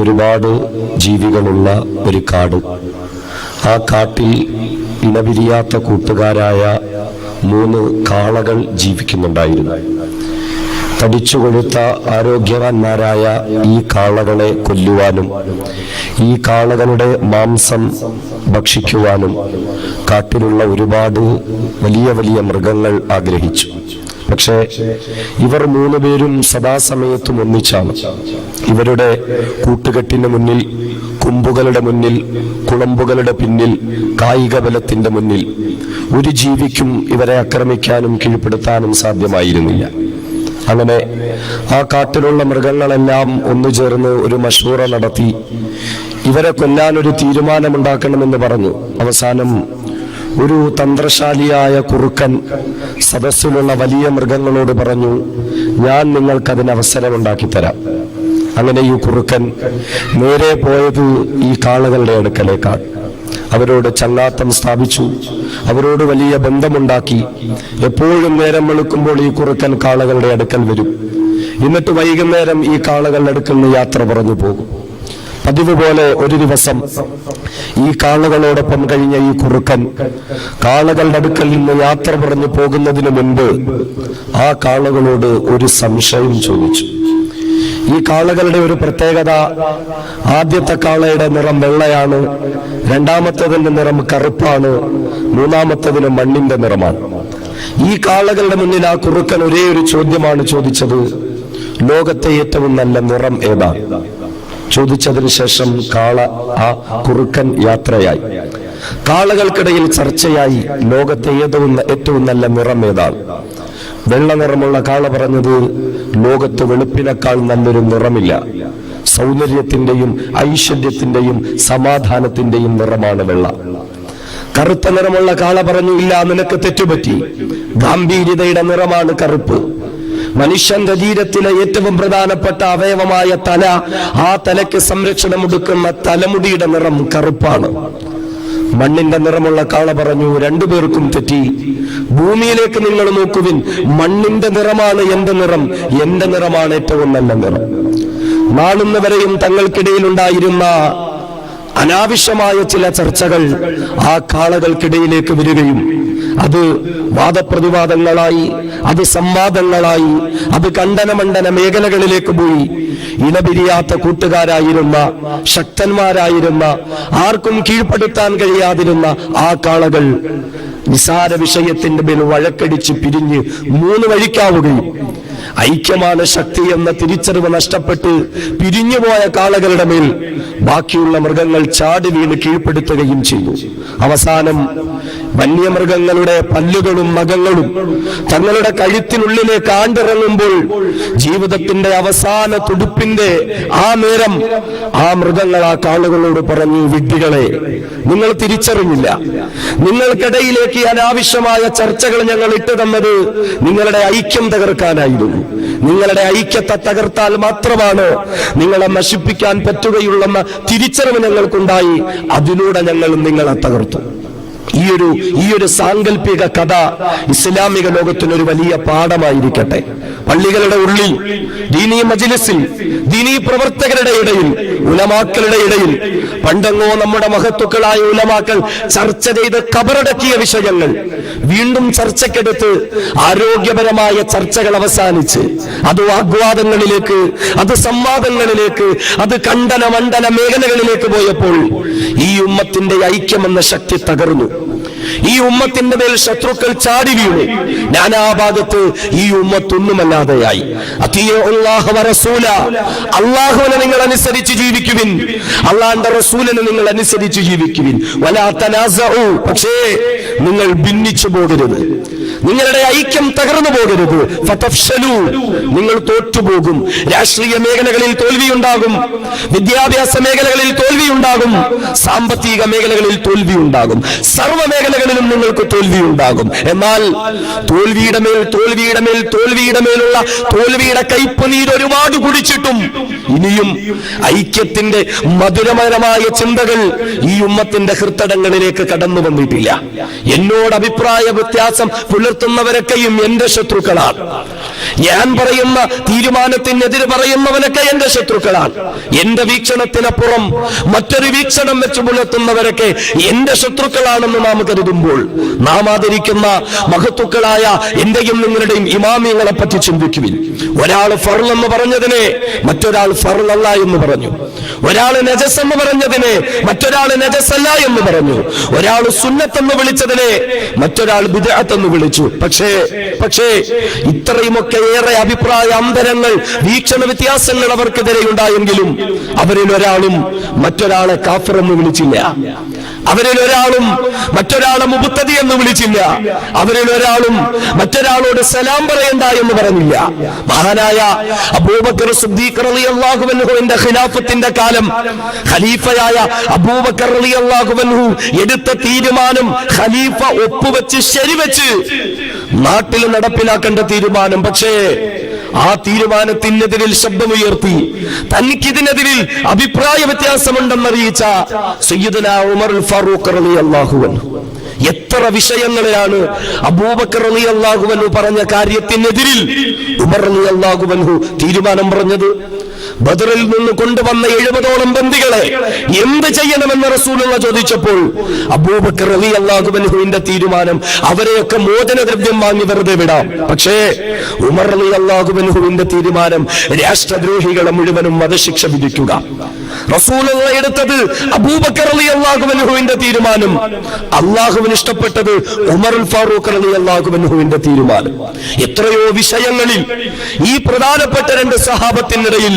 ഒരുപാട് ജീവികളുള്ള ഒരു കാട്. ആ കാട്ടിൽ ഇണപിരിയാത്ത കൂട്ടുകാരായ 3 കാളകൾ ജീവിക്കുന്നുണ്ടായിരുന്നു. തടിച്ചു കൊഴുത്ത ആരോഗ്യവാന്മാരായ ഈ കാളകളെ കൊല്ലുവാനും ഈ കാളകളുടെ മാംസം ഭക്ഷിക്കുവാനും കാട്ടിലുള്ള ഒരുപാട് വലിയ വലിയ മൃഗങ്ങൾ ആഗ്രഹിച്ചു. പക്ഷേ ഇവർ 3 പേരും സദാസമയത്തും ഒന്നിച്ചാണ്. ഇവരുടെ കൂട്ടുകെട്ടിന് മുന്നിൽ, കുമ്പുകളുടെ മുന്നിൽ, കുളമ്പുകളുടെ പിന്നിൽ, കായിക ബലത്തിന്റെ മുന്നിൽ ഒരു ജീവിക്കും ഇവരെ ആക്രമിക്കാനും കീഴ്പ്പെടുത്താനും സാധ്യമായിരുന്നില്ല. അങ്ങനെ ആ കാട്ടിലുള്ള മൃഗങ്ങളെല്ലാം ഒന്നുചേർന്ന് ഒരു മശൂറ നടത്തി ഇവരെ കൊല്ലാൻ ഒരു തീരുമാനമുണ്ടാക്കണമെന്ന് പറഞ്ഞു. അവസാനം ഒരു തന്ത്രശാലിയായ കുറുക്കൻ സദസ്സിലുള്ള വലിയ മൃഗങ്ങളോട് പറഞ്ഞു, ഞാൻ നിങ്ങൾക്കതിന് അവസരമുണ്ടാക്കി തരാം. അങ്ങനെ ഈ കുറുക്കൻ നേരെ പോയത് ഈ കാളകളുടെ അടുക്കലേക്കാണ്. അവരോട് ചങ്ങാത്തം സ്ഥാപിച്ചു, അവരോട് വലിയ ബന്ധമുണ്ടാക്കി. എപ്പോഴും നേരം വെളുക്കുമ്പോൾ ഈ കുറുക്കൻ കാളകളുടെ അടുക്കൽ വരും. എന്നിട്ട് വൈകുന്നേരം ഈ കാളകളുടെ അടുക്കൽ നിന്ന് യാത്ര പറഞ്ഞു പോകും. പതിവ് പോലെ ഒരു ദിവസം ഈ കാളകളോടൊപ്പം കഴിഞ്ഞ ഈ കുറുക്കൻ കാളകളുടെ അടുക്കൽ നിന്ന് യാത്ര പറഞ്ഞു പോകുന്നതിന് മുൻപ് ആ കാളകളോട് ഒരു സംശയം ചോദിച്ചു. ഈ കാളകളുടെ ഒരു പ്രത്യേകത, ആദ്യത്തെ കാളയുടെ നിറം വെള്ളയാണ്, രണ്ടാമത്തേതിന്റെ നിറം കറുപ്പാണ്, മൂന്നാമത്തേതിന് മണ്ണിന്റെ നിറമാണ്. ഈ കാളകളുടെ മുന്നിൽ ആ കുറുക്കൻ ഒരേ ഒരു ചോദ്യമാണ് ചോദിച്ചത്, ലോകത്തെ ഏറ്റവും നല്ല നിറം ഏതാണ്? ചോദിച്ചതിന് ശേഷം ആ കുറുക്കൻ യാത്രയായി. കാളകൾക്കിടയിൽ ചർച്ചയായി, ലോകത്തെ ഏറ്റവും നല്ല നിറം ഏതാണ്? വെള്ള നിറമുള്ള കാള പറഞ്ഞത്, ലോകത്ത് വെളുപ്പിനേക്കാൾ നല്ലൊരു നിറമില്ല, സൗന്ദര്യത്തിന്റെയും ഐശ്വര്യത്തിന്റെയും സമാധാനത്തിന്റെയും നിറമാണ് വെള്ള. കറുത്ത നിറമുള്ള കാള പറഞ്ഞു, ഇല്ല, നിനക്ക് തെറ്റുപറ്റി, ഗാംഭീര്യതയുടെ നിറമാണ് കറുപ്പ്. മനുഷ്യന്റെ ശരീരത്തിലെ ഏറ്റവും പ്രധാനപ്പെട്ട അവയവമായ തല, ആ തലയ്ക്ക് സംരക്ഷണം കൊടുക്കുന്ന തലമുടിയുടെ നിറം കറുപ്പാണ്. മണ്ണിന്റെ നിറമുള്ള കാള പറഞ്ഞു, 2 പേർക്കും തെറ്റി, ഭൂമിയിലേക്ക് നിങ്ങൾ നോക്കുവിൻ, മണ്ണിന്റെ നിറമാണ് എന്റെ നിറം, എന്റെ നിറമാണ് ഏറ്റവും നല്ല നിറം. നാളുന്നവരെയും തങ്ങൾക്കിടയിൽ ഉണ്ടായിരുന്ന അനാവശ്യമായ ചില ചർച്ചകൾ ആ കാളകൾക്കിടയിലേക്ക് വരികയും അത് വാദപ്രതിവാദങ്ങളായി, അത് സംവാദങ്ങളായി, അത് ഖണ്ഡനമണ്ഡന മേഖലകളിലേക്ക് പോയി. ഇണപിരിയാത്ത കൂട്ടുകാരായിരുന്ന, ശക്തന്മാരായിരുന്ന, ആർക്കും കീഴ്പ്പെടുത്താൻ കഴിയാതിരുന്ന ആ കാളകൾ നിസാര വിഷയത്തിന്റെ മേൽ വഴക്കടിച്ച് പിരിഞ്ഞ് 3 വഴിക്കാവുകയും ഐക്യമാണ് ശക്തി എന്ന തിരിച്ചറിവ് നഷ്ടപ്പെട്ട് പിരിഞ്ഞുപോയ കാളകളുടെ മേൽ ബാക്കിയുള്ള മൃഗങ്ങൾ ചാടി വീണ് കീഴ്പ്പെടുത്തുകയും ചെയ്തു. അവസാനം വന്യമൃഗങ്ങളുടെ പല്ലുകളും നഖങ്ങളും തങ്ങളുടെ കഴുത്തിനുള്ളിലേക്ക് ആണ്ടിറങ്ങുമ്പോൾ ജീവിതത്തിന്റെ അവസാന തുടുപ്പിന്റെ ആ നേരം ആ മൃഗങ്ങൾ ആ കാളുകളോട് പറഞ്ഞു, വിഡ്ഢികളെ, നിങ്ങൾ തിരിച്ചറിഞ്ഞില്ല, നിങ്ങൾക്കിടയിലേക്ക് അനാവശ്യമായ ചർച്ചകൾ ഞങ്ങൾ ഇട്ടു തന്നത് നിങ്ങളുടെ ഐക്യം തകർക്കാനായിരുന്നു. നിങ്ങളുടെ ഐക്യത്തെ തകർത്താൽ മാത്രമാണ് നിങ്ങളെ നശിപ്പിക്കാൻ പറ്റുകയുള്ളെന്ന തിരിച്ചറിവ് ഞങ്ങൾക്കുണ്ടായി. അതിലൂടെ ഞങ്ങൾ നിങ്ങളെ തകർത്തു. ഈ ഒരു സാങ്കല്പിക കഥ ഇസ്ലാമിക ലോകത്തിനൊരു വലിയ പാഠമായിരിക്കട്ടെ. പള്ളികളുടെ ഉള്ളിൽ, ദീനീ മജ്‌ലിസിൽ, ദീനീ പ്രവർത്തകരുടെ ഇടയിൽ, ഉലമാക്കളുടെ ഇടയിൽ പണ്ടെങ്ങോ നമ്മുടെ മഹത്തുക്കളായ ഉലമാക്കൾ ചർച്ച ചെയ്ത് കബറടക്കിയ വിഷയങ്ങൾ വീണ്ടും ചർച്ചയ്ക്കെടുത്ത് ആരോഗ്യപരമായ ചർച്ചകൾ അവസാനിച്ച് അത് വാഗ്വാദങ്ങളിലേക്ക്, അത് സംവാദങ്ങളിലേക്ക്, അത് ഖണ്ഡന മണ്ഡല മേഖലകളിലേക്ക് പോയപ്പോൾ ഈ ഉമ്മത്തിന്റെ ഐക്യമെന്ന ശക്തി തകർന്നു. ഈ ഉമ്മത്തിന്റെ മേൽ ശത്രുക്കൾ ചാടി വീണു. നാനാഭാഗത്ത് ഈ ഉമ്മത്തൊന്നുമല്ലാതെയായി. അല്ലാഹുവിനെ നിങ്ങൾ അനുസരിച്ച് ജീവിക്കുവിൻ, അല്ലാഹുവിന്റെ റസൂലിനെ നിങ്ങൾ അനുസരിച്ച് ജീവിക്കുവിൻ. വലാ തനാസഉ, പക്ഷേ നിങ്ങൾ ഭിന്നിച്ചു പോകരുത്, നിങ്ങളുടെ ഐക്യം തകർന്നു പോകരുത്. ഫതഫ്ശലു, നിങ്ങൾ തോറ്റുപോകും. രാഷ്ട്രീയ മേഖലകളിൽ തോൽവിയുണ്ടാകും, വിദ്യാഭ്യാസ മേഖലകളിൽ തോൽവിയുണ്ടാകും, സാമ്പത്തിക മേഖലകളിൽ തോൽവിയുണ്ടാകും, സർവ്വ മേഖലകളിലും നിങ്ങൾക്ക് തോൽവിയുണ്ടാകും. എന്നാൽ തോൽവിയുടെ മേൽ തോൽവിയുടെ മേൽ തോൽവിയുടെ മേലുള്ള തോൽവിയുടെ കയ്പ് നീര് ഒരുപാട് കുടിച്ചിട്ടും ഇനിയും ഐക്യത്തിന്റെ മധുരമരമായ ചിന്തകൾ ഈ ഉമ്മത്തിന്റെ ഹൃദയങ്ങളിലേക്ക് കടന്നു വന്നിട്ടില്ല. എന്നോട് അഭിപ്രായ വ്യത്യാസം പുലർത്തുന്നവരൊക്കെയും എന്റെ ശത്രുക്കളാണ്. ഞാൻ പറയുന്ന തീരുമാനത്തിനെതിരെ പറയുന്നവനൊക്കെ എന്റെ ശത്രുക്കളാണ്. എന്റെ വീക്ഷണത്തിനപ്പുറം മറ്റൊരു വീക്ഷണം വെച്ച് പുലർത്തുന്നവരൊക്കെ എന്റെ ശത്രുക്കളാണെന്ന് നാം കരുതുമ്പോൾ നാം ആദരിക്കുന്ന മഹത്തുക്കളായ എന്റെയും നിങ്ങളുടെയും ഇമാമിയങ്ങളെ പറ്റി ചിന്തിക്കുവിൻ. ഒരാൾ ഫർള് എന്ന് പറഞ്ഞതിനെ മറ്റൊരാൾ ഫർളല്ല എന്ന് പറഞ്ഞു. ഒരാൾ നജസ് എന്ന് പറഞ്ഞതിനെ മറ്റൊരാൾ നജസല്ല എന്ന് പറഞ്ഞു. ഒരാൾ സുന്നത്തെന്ന് വിളിച്ചതിനെ മറ്റൊരാൾ ബിദ്അത്ത് എന്ന് വിളിച്ചു. പക്ഷേ ഇത്രയുമൊക്കെ ഏറെ അഭിപ്രായ അന്തരങ്ങൾ, വീക്ഷണ വ്യത്യാസങ്ങൾ അവർക്കെതിരെ ഉണ്ടായെങ്കിലും അവരിൽ ഒരാളും മറ്റൊരാളെ കാഫിർ എന്ന് വിളിച്ചില്ല. അവരിൽ ഒരാളും മറ്റൊരാളെ മുബ്തദി എന്ന് വിളിച്ചില്ല. അവരിൽ ഒരാളും മറ്റൊരാളോട് സലാം പറയണ്ട എന്ന് പറഞ്ഞില്ല. മഹാനായ അബൂബക്കർ സിദ്ദീഖ് റളിയല്ലാഹു അൻഹുവിന്റെ ഖിലാഫത്തിന്റെ കാലം ഖലീഫയായ അബൂബക്കർ റളിയല്ലാഹു അൻഹു എടുത്ത തീരുമാനം ഖലീഫ ഒപ്പുവെച്ച് ശരിവെച്ച് നാട്ടിൽ നടപ്പിലാക്കേണ്ട തീരുമാനം. പക്ഷേ ആ തീരുമാനത്തിനെതിരിൽ ശബ്ദമുയർത്തി തനിക്കിതിനെതിരിൽ അഭിപ്രായ വ്യത്യാസമുണ്ടെന്നറിയിച്ച സയ്യിദുനാ ഉമർ ഫാറൂഖ് റളിയല്ലാഹു അൻഹു എത്ര വിഷയങ്ങളെയാണ് അബൂബക്കർ റളിയല്ലാഹു അൻഹു പറഞ്ഞ കാര്യത്തിനെതിരിൽ ഉമർ റളിയല്ലാഹു അൻഹു തീരുമാനം പറഞ്ഞത്. ബദറിൽ നിന്ന് കൊണ്ടുവന്ന 70ഓളം ബന്ദികളെ എന്ത് ചെയ്യണമെന്ന് റസൂലുള്ള ചോദിച്ചപ്പോൾ അബൂബക്കർ റളിയല്ലാഹു അൻഹുവിന്റെ തീരുമാനം അവരെയൊക്കെ മോചനദ്രവ്യം വാങ്ങി വെറുതെ വിടാം. പക്ഷേ ഉമർ റളിയല്ലാഹു അൻഹുവിന്റെ തീരുമാനം രാഷ്ട്രദ്രോഹികളെ മുഴുവനും വധശിക്ഷ വിധിക്കുക. റസൂലുള്ള എടുത്തത് അബൂബക്കർ റളിയല്ലാഹു അൻഹുവിന്റെ തീരുമാനം, അല്ലാഹുവിന് ഇഷ്ടപ്പെട്ടത് ഉമർ ഫാറൂഖ് റളിയല്ലാഹു അൻഹുവിന്റെ തീരുമാനം. എത്രയോ വിഷയങ്ങളിൽ ഈ പ്രധാനപ്പെട്ട രണ്ട് സഹാബത്തിനിടയിൽ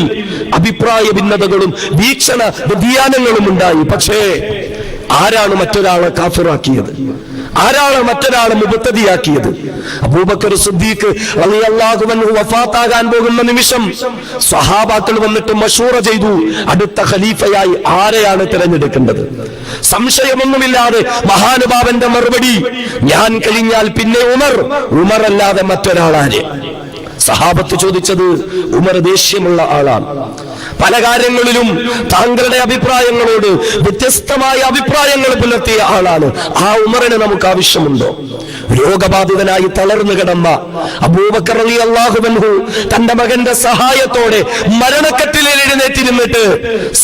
അഭിപ്രായ ഭിന്നതകളും വീക്ഷണ വ്യതിയാനങ്ങളും ഉണ്ടായി. പക്ഷേ ആരാണ് മറ്റൊരാളെ കാഫിറാക്കിയത്? ആരാണ് മറ്റൊരാളെ മുബ്തദിയാക്കിയത്? അബൂബക്കർ സിദ്ദീഖ് റളിയല്ലാഹു അൻഹു വഫാത്താകാൻ പോകുന്ന നിമിഷം സ്വഹാബാക്കൾ വന്നിട്ട് മശൂറ ചെയ്തു, അടുത്ത ഖലീഫയായി ആരെയാണ് തിരഞ്ഞെടുക്കേണ്ടത്? സംശയമൊന്നുമില്ലാതെ മഹാനുഭാവന്റെ മറുപടി, ഞാൻ കഴിഞ്ഞാൽ പിന്നെ ഉമർ അല്ലാതെ മറ്റൊരാളാരെ? സഹാബത്ത് ചോദിച്ചത് ഉമർ ദേഷ്യമുള്ള ആളാണ്, പല കാര്യങ്ങളിലും താങ്കളുടെ അഭിപ്രായങ്ങളോട് വ്യത്യസ്തമായ അഭിപ്രായങ്ങൾ പുലർത്തിയ ആളാണ്. ആ ഉമറിന് നമുക്ക് ആവശ്യമുണ്ടോ? രോഗബാധിതനായി തളർന്നു കിടന്ന അബൂബക്കർ റളിയല്ലാഹു അൻഹു തന്റെ മകന്റെ സഹായത്തോടെ മരണക്കട്ടിലിൽ എഴുന്നേറ്റിരുന്നിട്ട്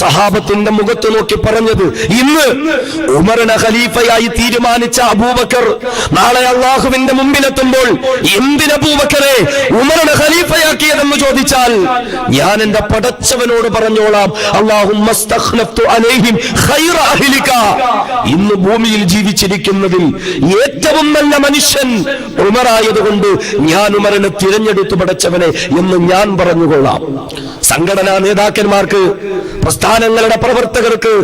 സഹാബത്തിന്റെ മുഖത്ത് നോക്കി പറഞ്ഞത്, ഇന്ന് ഉമറിനെ ഖലീഫയായി തീരുമാനിച്ച അബൂബക്കർ നാളെ അല്ലാഹുവിന്റെ മുമ്പിലെത്തുമ്പോൾ എന്തിന് അബൂബക്കറെ ഉമറിനെ ഖലീഫയാക്കിയതെന്ന് ചോദിച്ചാൽ ഞാൻ എന്റെ പടച്ചവനോട് പറഞ്ഞോളാം, അല്ലാഹുമ്മ സ്തഖ്ലഫ്തു അലൈഹിം ഖൈറ അഹ്ലിക, ഇന്ന് ഭൂമിയിൽ ജീവിച്ചിരിക്കുന്നതിൽ ഏറ്റവും നല്ല മനുഷ്യൻ ഉമറായതുകൊണ്ട് ഞാൻ ഉമറിനെ തിരഞ്ഞെടുത്തു പടച്ചവനെ എന്ന് ഞാൻ പറഞ്ഞുകൊള്ളാം. സംഘടനാ നേതാക്കന്മാർക്ക്, പ്രസ്ഥാനങ്ങളുടെ പ്രവർത്തകർക്ക്,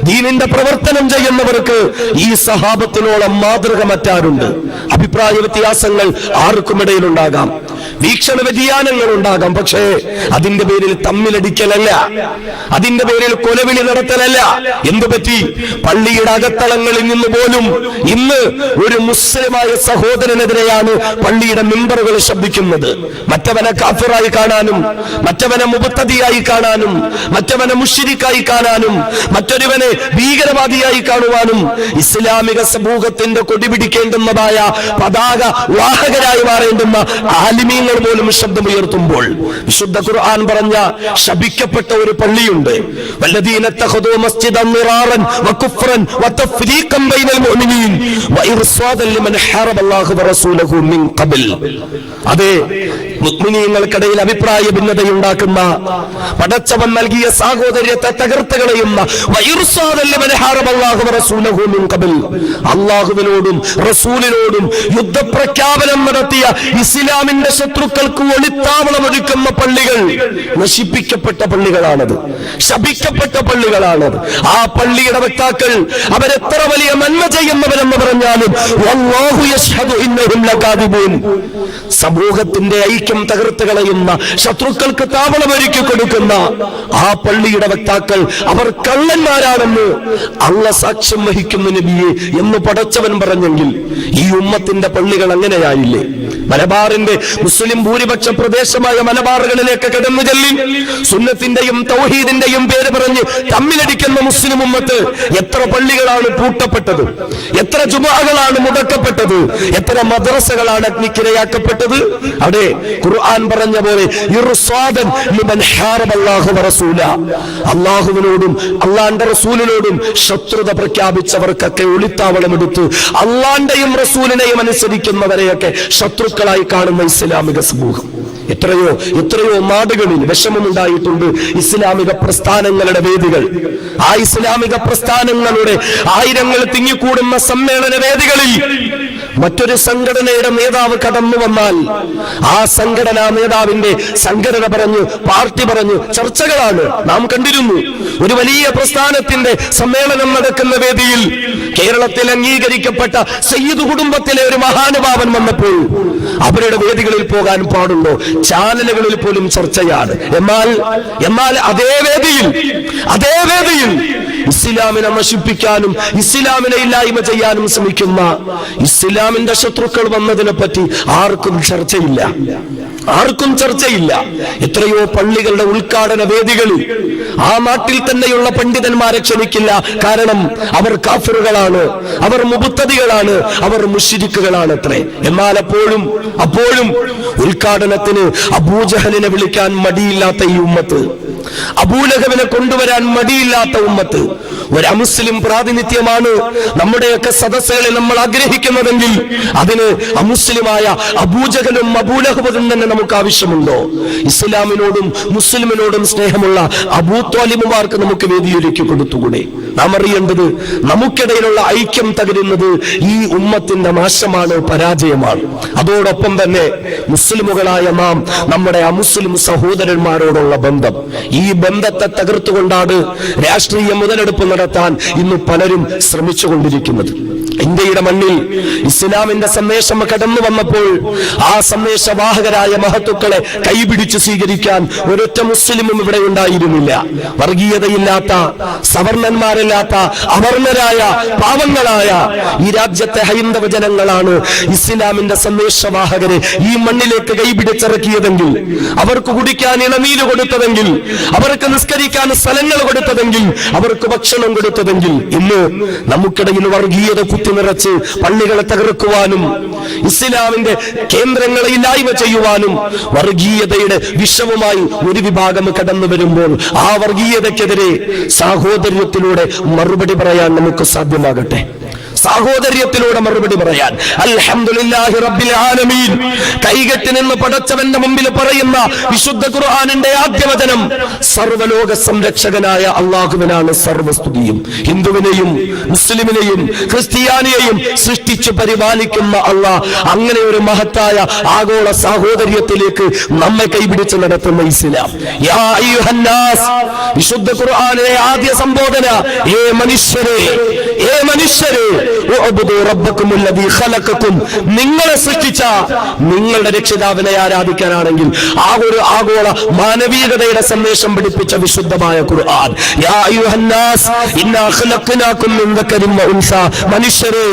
ദീനിന്റെ പ്രവർത്തനം ചെയ്യുന്നവർക്ക് ഈ സഹാബത്തിനോളം മാതൃക മറ്റാരുണ്ട്? അഭിപ്രായ വ്യത്യാസങ്ങൾ ആർക്കുമിടയിലുണ്ടാകാം, വീക്ഷണ വ്യതിയാനങ്ങൾ ഉണ്ടാകാം. പക്ഷേ അതിന്റെ പേരിൽ തമ്മിലടിക്കലല്ല, അതിന്റെ പേരിൽ കൊലവിളി നടത്തലല്ല. എന്തുപറ്റി? പള്ളിയുടെ അകത്തളങ്ങളിൽ നിന്ന് പോലും ഇന്ന് ഒരു മുസ്ലിമായ സഹോദരനെതിരെയാണ് പള്ളിയുടെ മിമ്പറുകൾ ശബ്ദിക്കുന്നത്. മറ്റവനെ കാഫിറായി കാണാനും, മറ്റവനെ മുബ്തദിയായി കാണാനും, മറ്റവനെ മുശ്രിക്കായി കാണാനും, മറ്റൊരുവനെ ഭീകരവാദിയായി കാണുവാനും ഇസ്ലാമിക സമൂഹത്തിന്റെ കൊടി പിടിക്കേണ്ടുന്നതായ പതാക വാഹകരായി മാറേണ്ടുന്ന ആലിമീങ്ങൾ പോലും ശബ്ദമുയർത്തുമ്പോൾ വിശുദ്ധ ഖുർആൻ പറഞ്ഞ ശപിക്കപ്പെട്ട ഒരു പള്ളിയുണ്ട്, വല്ലദീന തഖദൂ മസ്ജിദൻ മിറാറൻ വകുഫ്റൻ വതഫ്രീഖൻ ബൈനൽ മുഅ്മിനീൻ വഇർസാദൻ ലിമൻ ഹറബല്ലാഹു വറസൂലഹു മിൻ ഖബൽ. അതെ, മുഅ്മിനീങ്ങൾക്കിടയിൽ അഭിപ്രായ ഭിന്നതയുണ്ടാക്കുന്ന, പടച്ചവൻ നൽകിയ സാഹോദര്യത്തെ തകർത്ത് കളയുന്ന, വഇർസാദൻ ലിമൻ ഹറബല്ലാഹു വറസൂലഹു മിൻ ഖബൽ, അല്ലാഹുവിനോടും റസൂലിനോടും യുദ്ധപ്രഖ്യാപനം നടത്തിയ ഇസ്ലാമിന്റെ ശത്രുക്കൾക്ക് ഒളിത്താവളമൊരുക്കുന്ന പള്ളികൾ നശിപ്പിക്കപ്പെട്ട പള്ളികളാണത്, ശപിക്കപ്പെട്ട പള്ളികളാണത്. ആ പള്ളിയുടെ വക്താക്കൾ അവരെത്ര വലിയ നന്മ ചെയ്യുന്നവരെന്ന് പറഞ്ഞാലും വല്ലാഹു യശ്ഹദു ഇന്നഹും ലകാദിബൂൻ, സമൂഹത്തിന്റെ ഐക്യം തകർത്ത് കളയുന്ന, ശത്രുക്കൾക്ക് താവളമൊരുക്കി കൊടുക്കുന്ന ആ പള്ളിയുടെ വക്താക്കൾ അവർ കള്ളന്മാരാണെന്ന് അല്ലാഹു സാക്ഷ്യം വഹിക്കുന്ന നബിയെ എന്ന് പടച്ചവൻ പറഞ്ഞെങ്കിൽ ഈ ഉമ്മത്തിന്റെ പള്ളികൾ അങ്ങനെയായില്ലേ? മലബാറിന്റെ മുസ്ലിം ഭൂരിപക്ഷ പ്രദേശമായ മലബാറുകളിലേക്ക് കടന്നു ചെല്ലി സുന്നത്തിന്റെയും തൗഹീദിന്റെയും പേര് പറഞ്ഞ് തമ്മിലടിക്കുന്ന മുസ്ലിം ഉമ്മത്ത് എത്ര പള്ളികളാണ് പൂട്ടപ്പെട്ടത്, എത്ര ജുമുഅകളാണ് മുടക്കപ്പെട്ടത്, എത്ര മദ്രസകളാണ് അഗ്നിക്കിരയാക്കപ്പെട്ടത്. അവിടെ ഖുർആൻ പറഞ്ഞ പോലെ അള്ളാഹുവിനോടും അള്ളാന്റെ റസൂലിനോടും ശത്രുത പ്രഖ്യാപിച്ചവർക്കൊക്കെ ഒളിത്താവളമെടുത്ത് അള്ളാന്റെയും റസൂലിനെയും അനുസരിക്കുന്നവരെയൊക്കെ ശത്രുക്കളായി കാണുന്ന ഇസ്ലാമിക സമൂഹം. എത്രയോ നാടുകളിൽ വിഷമമുണ്ടായിട്ടുണ്ട് ഇസ്ലാമിക പ്രസ്ഥാനങ്ങളുടെ വേദികൾ. ആ ഇസ്ലാമിക പ്രസ്ഥാനങ്ങളുടെ ആയിരങ്ങൾ തിങ്ങിക്കൂടുന്ന സമ്മേളന വേദികളിൽ മറ്റൊരു സംഘടനയുടെ നേതാവ് കടന്നു വന്നാൽ ആ സംഘടനാ നേതാവിന്റെ സംഘടന പറഞ്ഞു, പാർട്ടി പറഞ്ഞു ചർച്ചകളാണ് നാം കണ്ടിരുന്നു. ഒരു വലിയ പ്രസ്ഥാനത്തിന്റെ സമ്മേളനം നടക്കുന്ന വേദിയിൽ കേരളത്തിൽ അംഗീകരിക്കപ്പെട്ട സയ്യിദ് കുടുംബത്തിലെ ഒരു മഹാനുഭാവൻ വന്നപ്പോൾ അവരുടെ വേദികളിൽ പോകാൻ പാടുണ്ടോ? ചാനലുകളിൽ പോലും ചർച്ചയാണ്. എന്നാൽ അതേ വേദിയിൽ ഇസ്ലാമിനെ നശിപ്പിക്കാനും ഇസ്ലാമിനെ ഇല്ലായ്മ ചെയ്യാനും ശ്രമിക്കുന്ന ഇസ്ലാമിന്റെ ശത്രുക്കൾ വന്നതിനെ പറ്റി ആർക്കും ചർച്ചയില്ല. എത്രയോ പള്ളികളുടെ ഉദ്ഘാടന വേദികളിൽ ആ നാട്ടിൽ തന്നെയുള്ള പണ്ഡിതന്മാരെ ക്ഷണിക്കില്ല. കാരണം അവർ കാഫിറുകളാണ്, അവർ മുബത്തദികളാണ്, അവർ മുശ്രിക്കുകളാണ് അത്രേ. എന്നാൽ അപ്പോഴും ഉദ്ഘാടനത്തിന് അബൂജഹലിനെ വിളിക്കാൻ മടിയില്ലാത്ത ഈ ഉമ്മത്ത്, അബൂലഹബിനെ കൊണ്ടുവരാൻ മടിയില്ലാത്ത ഉമ്മത്ത്, ഒരു അമുസ്ലിം പ്രാതിനിധ്യമാണ് നമ്മുടെയൊക്കെ സദസ്സുകളിൽ നമ്മൾ ആഗ്രഹിക്കുന്നതെങ്കിൽ അതിന് അമുസ്ലിമായ അബൂജഹലും അബൂലഹബും തന്നെ നമുക്ക് ആവശ്യമുണ്ടോ? ഇസ്ലാമിനോടും മുസ്ലിമിനോടും സ്നേഹമുള്ള അബൂ ത്വാലിബുമാർക്ക് നമുക്ക് വേദിയൊരുക്കി കൊടുത്തുകൂടെ? നാം അറിയേണ്ടത് നമുക്കിടയിലുള്ള ഐക്യം തകരുന്നത് ഈ ഉമ്മത്തിന്റെ നാശമാണ്, പരാജയമാണ്. അതോടൊപ്പം തന്നെ മുസ്ലിമുകളായ നാം നമ്മുടെ അമുസ്ലിം സഹോദരന്മാരോടുള്ള ബന്ധം, ഈ ബന്ധത്തെ തകർത്തുകൊണ്ടാണ് രാഷ്ട്രീയ മുതലെടുപ്പ് നടത്താൻ ഇന്ന് പലരും ശ്രമിച്ചുകൊണ്ടിരിക്കുന്നത്. ഇന്ത്യയുടെ മണ്ണിൽ ഇസ്ലാമിന്റെ സന്ദേശം കടന്നു വന്നപ്പോൾ ആ സന്ദേശവാഹകരായ മഹത്തുക്കളെ കൈപിടിച്ച് സ്വീകരിക്കാൻ ഒരൊറ്റ മുസ്ലിമും ഇവിടെ ഉണ്ടായിരുന്നില്ല. വർഗീയതയില്ലാത്ത, സവർണന്മാരില്ലാത്ത, അവർണരായ, പാവങ്ങളായ ഈ രാജ്യത്തെ ഹൈന്ദവ ജനങ്ങളാണ് ഇസ്ലാമിന്റെ സന്ദേശവാഹകരെ ഈ മണ്ണിലേക്ക് കൈപിടിച്ചിറക്കിയതെങ്കിൽ, അവർക്ക് കുടിക്കാൻ ഇളനീര് കൊടുത്തതെങ്കിൽ, അവർക്ക് നിസ്കരിക്കാൻ സ്ഥലങ്ങൾ കൊടുത്തതെങ്കിൽ, അവർക്ക് ഭക്ഷണം കൊടുത്തതെങ്കിൽ, ഇന്ന് നമുക്കിടയിൽ വർഗീയത കുത്തിനിറച്ച് പള്ളികളെ തകർക്കുവാനും ഇസ്ലാമിന്റെ കേന്ദ്രങ്ങളെ ഇല്ലായ്മ ചെയ്യുവാനും വർഗീയതയുടെ വിഷവുമായി ഒരു വിഭാഗം കടന്നു വരുമ്പോൾ ആ വർഗീയതയ്ക്കെതിരെ സാഹോദര്യത്തിലൂടെ മറുപടി പറയാൻ നമുക്ക് സാധ്യമാകട്ടെ. സാഹോദര്യത്തിലൂടെ മറുപടി പറയാൻ അൽഹംദുലില്ലാഹി റബ്ബിൽ ആലമീൻ കൈകെട്ടി നിന്ന് പടച്ചവന്റെ മുമ്പിൽ പറയുന്ന വിശുദ്ധ ഖുർആനിന്റെ ആദ്യ വചനം സർവ്വലോക സംരക്ഷകനായ അല്ലാഹുവിനാണ് സർവ്വസ്തുതിയും. ഹിന്ദുവിനെയും മുസ്ലിമിനെയും ക്രിസ്ത്യാനിയെയും സൃഷ്ടിച്ചു പരിപാലിക്കുന്ന അല്ലാഹ് അങ്ങനെ ഒരു മഹത്തായ ആഗോള സാഹോദര്യത്തിലേക്ക് നമ്മെ കൈപിടിച്ച് നടത്തുന്ന ഇസ്ലാം. യാ അയ്യുഹന്നാസ്, വിശുദ്ധ ഖുർആനിലെ ആദ്യ സംബോധന ഏ മനുഷ്യരെ, നിങ്ങളെ സൃഷ്ടിച്ച നിങ്ങളുടെ രക്ഷിതാവിനെ ആരാധിക്കാനാണെങ്കിൽ ആ ഒരു ആഗോള മാനവികതയുടെ സന്ദേശം പഠിപ്പിച്ച വിശുദ്ധമായ ഖുർആൻ. യാ അയ്യുഹന്നാസ് ഇന്നാ ഖലഖനാകും മിൻ ദക്കരിൻ വ ഉൻസ, മനുഷ്യരെ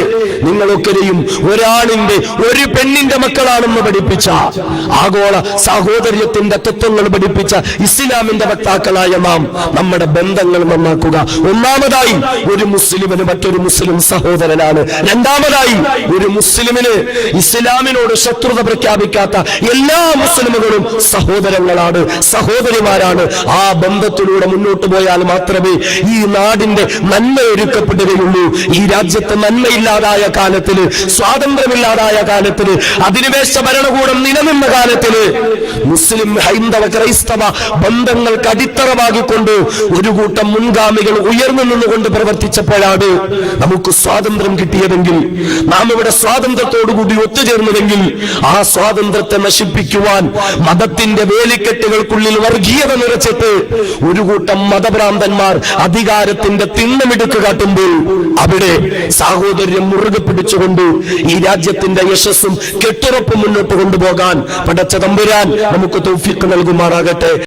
നിങ്ങളൊക്കെയും ഒരാണിന്റെ ഒരു പെണ്ണിന്റെ മക്കളാണെന്ന് പഠിപ്പിച്ച ആഗോള സാഹോദര്യത്തിന്റെ തത്വങ്ങൾ പഠിപ്പിച്ച ഇസ്ലാമിന്റെ വക്താക്കളായ നാം നമ്മുടെ ബന്ധങ്ങൾ നന്നാക്കുക. ഒന്നാമതായി ഒരു മുസ്ലിമിന് മറ്റൊരു മുസ്ലിം സഹോദരനാണ്. രണ്ടാമതായി ഒരു മുസ്ലിമിന് ഇസ്ലാമിനോട് ശത്രുത പ്രഖ്യാപിക്കാത്ത എല്ലാ മുസ്ലിമുകളും സഹോദരങ്ങളാണ്, സഹോദരിമാരാണ്. ആ ബന്ധത്തിലൂടെ മുന്നോട്ട് പോയാൽ മാത്രമേ ഈ നാടിന്റെ നന്മ ഒരുക്കപ്പെടുകയുള്ളൂ. ഈ രാജ്യത്ത് നന്മയില്ലാതായ കാലത്തില്, സ്വാതന്ത്ര്യമില്ലാതായ കാലത്തില്, അധിനിവേശ ഭരണകൂടം നിലനിന്ന കാലത്തില് മുസ്ലിം ഹൈന്ദവ ക്രൈസ്തവ ബന്ധങ്ങൾക്ക് അടിത്തറവാക്കിക്കൊണ്ട് ഒരു കൂട്ടം മുൻഗാമികൾ ഉയർന്നു നിന്നുകൊണ്ട് പ്രവർത്തിച്ചപ്പോഴാണ് നമുക്ക് സ്വാതന്ത്ര്യം കിട്ടിയതെങ്കിൽ, നാം ഇവിടെ സ്വാതന്ത്ര്യത്തോടുകൂടി ഒത്തുചേർന്നതെങ്കിൽ ആ സ്വാതന്ത്ര്യത്തെ നശിപ്പിക്കുവാൻ മതത്തിന്റെ വേലിക്കെട്ടുകൾക്കുള്ളിൽ വർഗീയത നിറച്ചിട്ട് ഒരു കൂട്ടം മതഭ്രാന്തന്മാർ അധികാരത്തിന്റെ തിണ്ണമെടുക്ക് കാട്ടുമ്പോൾ അവിടെ സാഹോദര്യം മുറുകെ പിടിച്ചുകൊണ്ട് ഈ രാജ്യത്തിന്റെ യശസ്സും കെട്ടുറപ്പും മുന്നോട്ട് കൊണ്ടുപോകാൻ പടച്ച തമ്പുരാൻ നമുക്ക് തൗഫീഖ് നൽകുമാറാകട്ടെ.